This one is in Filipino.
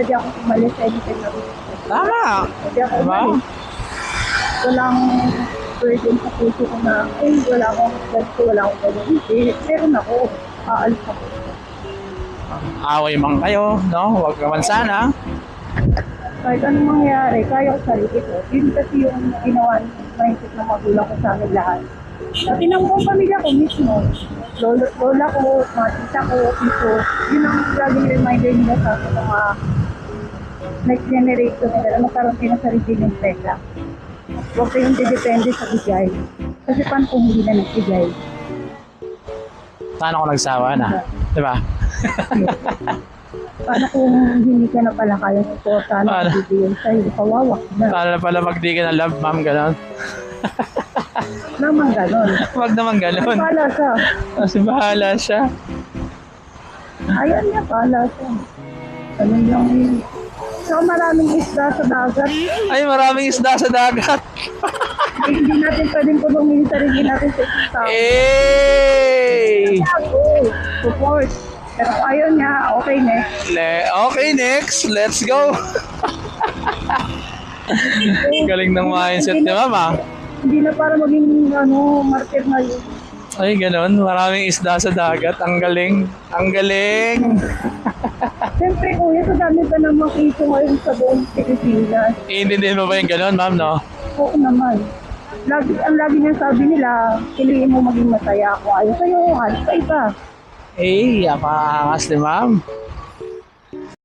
Hindi ako umalis sa anything na gusto. Tama. Hindi ako Diba? umalis. Walang burden sa puso ko na, wala akong ganito, wala akong ganito. Hindi, meron ako. Aalis ako. Away man kayo, no? Huwag naman sana. Kahit anong mangyari, kaya ko sarili ko. Yun kasi yung ginawa ng mindset ng magulang ko sa amin lahat. Pati ng buong pamilya ko mismo, lola ko, mga tita ko, ito, yun ang laging reminder nila sa akin ng mga next generation nila na magkaroon kayo ng sarili ng pesa. Huwag kayong didepende sa bigay. Kasi paano kung hindi na nagbigay? Paano ko nagsawa na? Diba? Paano kung hindi ka na pala kaya ng kota na bibigyan sa'yo? Kawawa ka na. Paano pala pag di ka na love, ma'am, gano'n? Naman ganon. Huwag naman gano'n. Pala siya. Kasi bahala siya. Ayan niya, pala siya. Ganun lang yun. So maraming isda sa dagat. Ay, maraming isda sa dagat. Hindi natin pwedeng kulungin sarili natin sa isda. Hey! Support. Pero ayaw niya, okay next. Okay, next. Let's go. Galing ng mindset ni mama. Hindi na para maging martir na yun. Ay, gano'n. Maraming isda sa dagat. Ang galing. Ang galing. Siyempre kuya, sa dami pa ng makito ngayon sa buong Pilipinas. Iintindihin mo ba yung gano'n, ma'am, no? Oo naman. Ang lagi niya sabi nila, piliin mo maging masaya ako. Ayaw sa'yo, halos sa iba. Eh, apakas ni ma'am.